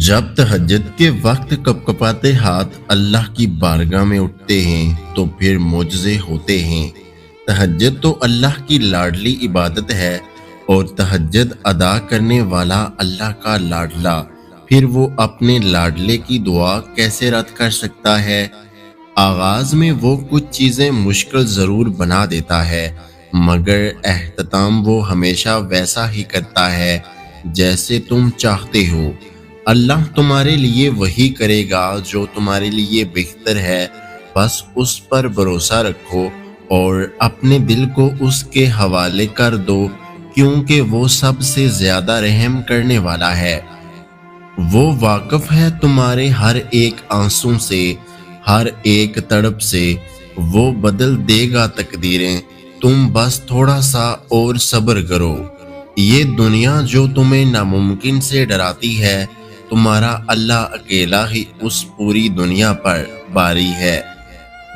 جب تہجد کے وقت کپکپاتے ہاتھ اللہ کی بارگاہ میں اٹھتے ہیں تو پھر معجزے ہوتے ہیں۔ تہجد تو اللہ کی لاڈلی عبادت ہے اور تہجد ادا کرنے والا اللہ کا لاڈلا، پھر وہ اپنے لاڈلے کی دعا کیسے رد کر سکتا ہے؟ آغاز میں وہ کچھ چیزیں مشکل ضرور بنا دیتا ہے، مگر اختتام وہ ہمیشہ ویسا ہی کرتا ہے جیسے تم چاہتے ہو۔ اللہ تمہارے لیے وہی کرے گا جو تمہارے لیے بہتر ہے، بس اس پر بھروسہ رکھو اور اپنے دل کو اس کے حوالے کر دو، کیونکہ وہ سب سے زیادہ رحم کرنے والا ہے۔ وہ واقف ہے تمہارے ہر ایک آنسوں سے، ہر ایک تڑپ سے، وہ بدل دے گا تقدیریں، تم بس تھوڑا سا اور صبر کرو۔ یہ دنیا جو تمہیں ناممکن سے ڈراتی ہے، تمہارا اللہ اکیلا ہی اس پوری دنیا پر باری ہے۔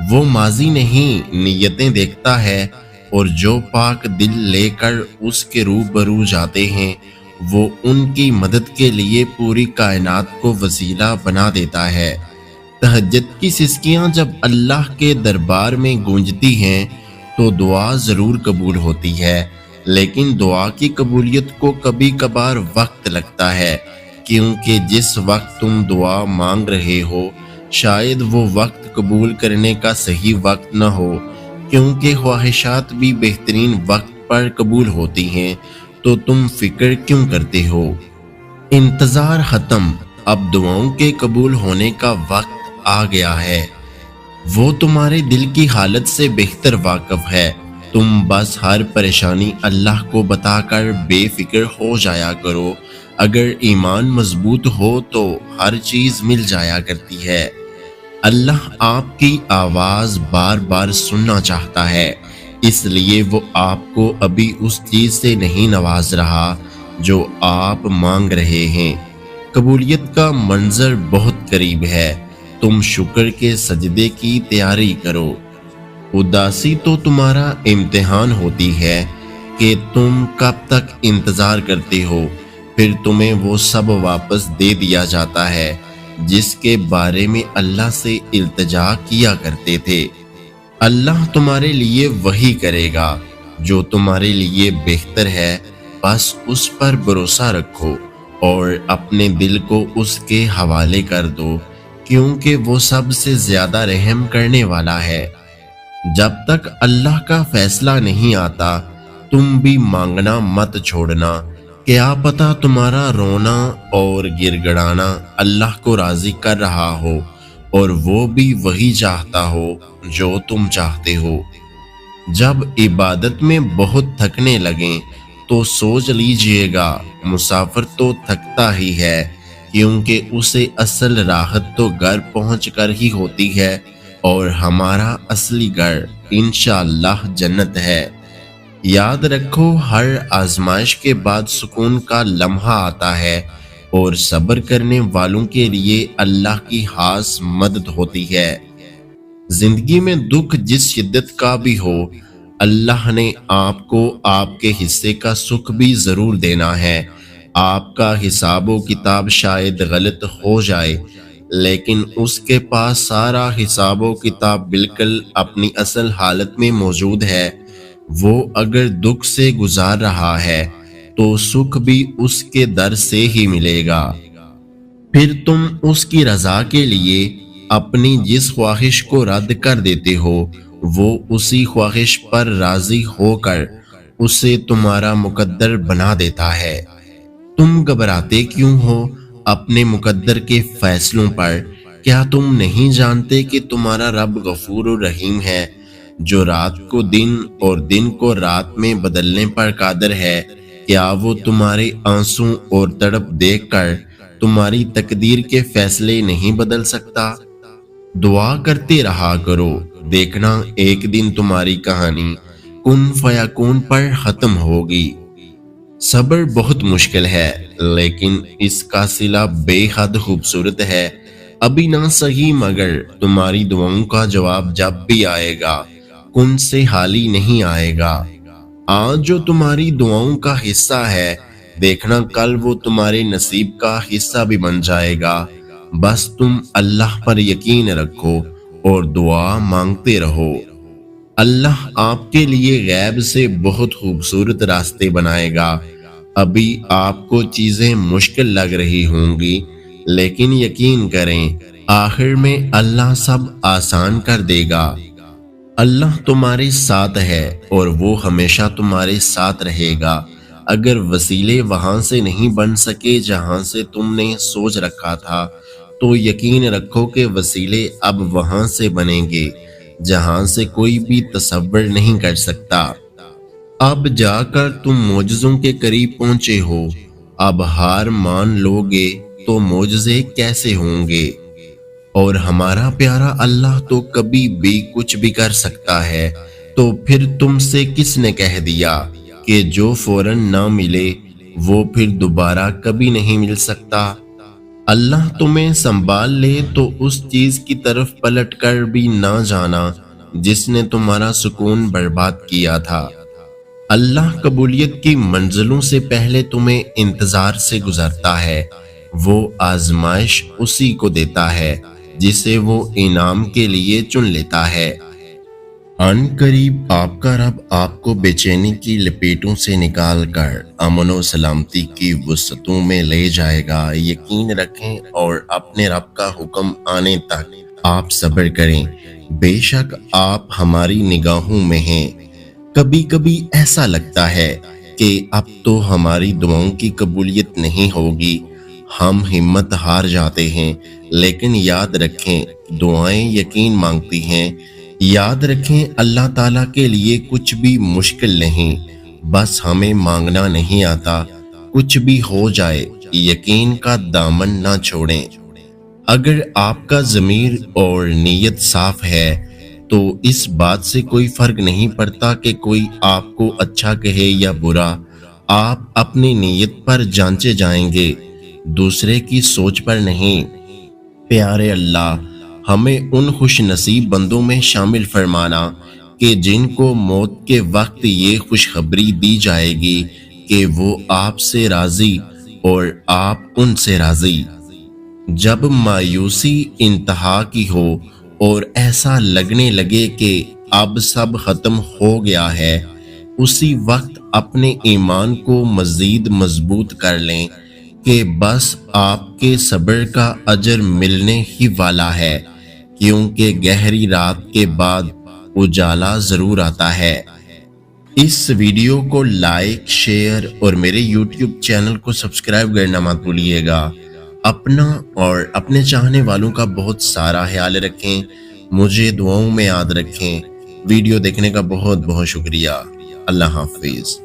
وہ ماضی نہیں نیتیں دیکھتا ہے، اور جو پاک دل لے کر اس کے روبرو جاتے ہیں وہ ان کی مدد کے لیے پوری کائنات کو وسیلہ بنا دیتا ہے۔ تہجد کی سسکیاں جب اللہ کے دربار میں گونجتی ہیں تو دعا ضرور قبول ہوتی ہے، لیکن دعا کی قبولیت کو کبھی کبھار وقت لگتا ہے، کیونکہ جس وقت تم دعا مانگ رہے ہو شاید وہ وقت قبول کرنے کا صحیح وقت نہ ہو، کیونکہ خواہشات بھی بہترین وقت پر قبول ہوتی ہیں، تو تم فکر کیوں کرتے ہو؟ انتظار ختم، اب دعاؤں کے قبول ہونے کا وقت آ گیا ہے۔ وہ تمہارے دل کی حالت سے بہتر واقف ہے، تم بس ہر پریشانی اللہ کو بتا کر بے فکر ہو جایا کرو۔ اگر ایمان مضبوط ہو تو ہر چیز مل جایا کرتی ہے۔ اللہ آپ کی آواز بار بار سننا چاہتا ہے، اس لیے وہ آپ کو ابھی اس چیز سے نہیں نواز رہا جو آپ مانگ رہے ہیں۔ قبولیت کا منظر بہت قریب ہے، تم شکر کے سجدے کی تیاری کرو۔ اداسی تو تمہارا امتحان ہوتی ہے کہ تم کب تک انتظار کرتے ہو، پھر تمہیں وہ سب واپس دے دیا جاتا ہے جس کے بارے میں اللہ سے التجا کیا کرتے تھے۔ اللہ تمہارے لیے وہی کرے گا جو تمہارے لیے بہتر ہے، بس اس پر بھروسہ رکھو اور اپنے دل کو اس کے حوالے کر دو، کیونکہ وہ سب سے زیادہ رحم کرنے والا ہے۔ جب تک اللہ کا فیصلہ نہیں آتا تم بھی مانگنا مت چھوڑنا، کیا پتہ تمہارا رونا اور گر گڑانا اللہ کو راضی کر رہا ہو اور وہ بھی وہی چاہتا ہو جو تم چاہتے ہو۔ جب عبادت میں بہت تھکنے لگیں تو سوچ لیجئے گا مسافر تو تھکتا ہی ہے، کیونکہ اسے اصل راحت تو گھر پہنچ کر ہی ہوتی ہے، اور ہمارا اصلی گھر انشاءاللہ جنت ہے۔ یاد رکھو ہر آزمائش کے بعد سکون کا لمحہ آتا ہے، اور صبر کرنے والوں کے لیے اللہ کی خاص مدد ہوتی ہے۔ زندگی میں دکھ جس شدت کا بھی ہو، اللہ نے آپ کو آپ کے حصے کا سکھ بھی ضرور دینا ہے۔ آپ کا حساب و کتاب شاید غلط ہو جائے، لیکن اس کے پاس سارا حساب و کتاب بالکل اپنی اصل حالت میں موجود ہے۔ وہ اگر دکھ سے گزار رہا ہے تو سکھ بھی اس کے در سے ہی ملے گا۔ پھر تم اس کی رضا کے لیے اپنی جس خواہش کو رد کر دیتے ہو، وہ اسی خواہش پر راضی ہو کر اسے تمہارا مقدر بنا دیتا ہے۔ تم گھبراتے کیوں ہو اپنے مقدر کے فیصلوں پر؟ کیا تم نہیں جانتے کہ تمہارا رب غفور و رحیم ہے، جو رات کو دن اور دن کو رات میں بدلنے پر قادر ہے؟ کیا وہ تمہارے آنسوں اور تڑپ دیکھ کر تمہاری تقدیر کے فیصلے نہیں بدل سکتا؟ دعا کرتے رہا کرو، دیکھنا ایک دن تمہاری کہانی کن فیکون پر ختم ہوگی۔ صبر بہت مشکل ہے، لیکن اس کا صلہ بے حد خوبصورت ہے۔ ابھی نہ صحیح مگر تمہاری دعاؤں کا جواب جب بھی آئے گا کن سے حالی نہیں آئے گا۔ آج جو تمہاری دعاؤں کا حصہ ہے دیکھنا کل وہ تمہارے نصیب کا حصہ بھی بن جائے گا۔ بس تم اللہ پر یقین رکھو اور دعا مانگتے رہو۔ اللہ آپ کے لیے غیب سے بہت خوبصورت راستے بنائے گا۔ ابھی آپ کو چیزیں مشکل لگ رہی ہوں گی، لیکن یقین کریں آخر میں اللہ سب آسان کر دے گا۔ اللہ تمہارے ساتھ ہے اور وہ ہمیشہ تمہارے ساتھ رہے گا۔ اگر وسیلے وہاں سے نہیں بن سکے جہاں سے تم نے سوچ رکھا تھا، تو یقین رکھو کہ وسیلے اب وہاں سے بنیں گے جہاں سے کوئی بھی تصور نہیں کر سکتا۔ اب جا کر تم معجزوں کے قریب پہنچے ہو۔ اب ہار مان لوگے تو معجزے کیسے ہوں گے؟ اور ہمارا پیارا اللہ تو کبھی بھی کچھ بھی کر سکتا ہے، تو پھر تم سے کس نے کہہ دیا کہ جو فوراً نہ ملے وہ پھر دوبارہ کبھی نہیں مل سکتا؟ اللہ تمہیں سنبھال لے تو اس چیز کی طرف پلٹ کر بھی نہ جانا جس نے تمہارا سکون برباد کیا تھا۔ اللہ قبولیت کی منزلوں سے پہلے تمہیں انتظار سے گزرتا ہے۔ وہ آزمائش اسی کو دیتا ہے جسے وہ انعام کے لیے چن لیتا ہے۔ ان قریب آپ کا رب آپ کو بے چینی کی لپیٹوں سے نکال کر امن و سلامتی کی وسعتوں میں لے جائے گا۔ یقین رکھیں اور اپنے رب کا حکم آنے تک آپ صبر کریں۔ بے شک آپ ہماری نگاہوں میں ہیں۔ کبھی کبھی ایسا لگتا ہے کہ اب تو ہماری دعاؤں کی قبولیت نہیں ہوگی، ہم ہمت ہار جاتے ہیں، لیکن یاد رکھیں دعائیں یقین مانگتی ہیں۔ یاد رکھیں اللہ تعالیٰ کے لیے کچھ بھی مشکل نہیں، بس ہمیں مانگنا نہیں آتا۔ کچھ بھی ہو جائے یقین کا دامن نہ چھوڑیں۔ اگر آپ کا ضمیر اور نیت صاف ہے تو اس بات سے کوئی فرق نہیں پڑتا کہ کوئی آپ کو اچھا کہے یا برا۔ آپ اپنی نیت پر جانچے جائیں گے، دوسرے کی سوچ پر نہیں۔ پیارے اللہ، ہمیں ان خوش نصیب بندوں میں شامل فرمانا کہ جن کو موت کے وقت یہ خوشخبری دی جائے گی کہ وہ آپ سے راضی اور آپ ان سے راضی۔ جب مایوسی انتہا کی ہو اور ایسا لگنے لگے کہ اب سب ختم ہو گیا ہے، اسی وقت اپنے ایمان کو مزید مضبوط کر لیں کہ بس آپ کے صبر کا اجر ملنے ہی والا ہے، کیونکہ گہری رات کے بعد اجالا ضرور آتا ہے۔ اس ویڈیو کو لائک، شیئر اور میرے یوٹیوب چینل کو سبسکرائب کرنا مت بھولیے گا۔ اپنا اور اپنے چاہنے والوں کا بہت سارا خیال رکھیں، مجھے دعاؤں میں یاد رکھیں۔ ویڈیو دیکھنے کا بہت بہت شکریہ۔ اللہ حافظ۔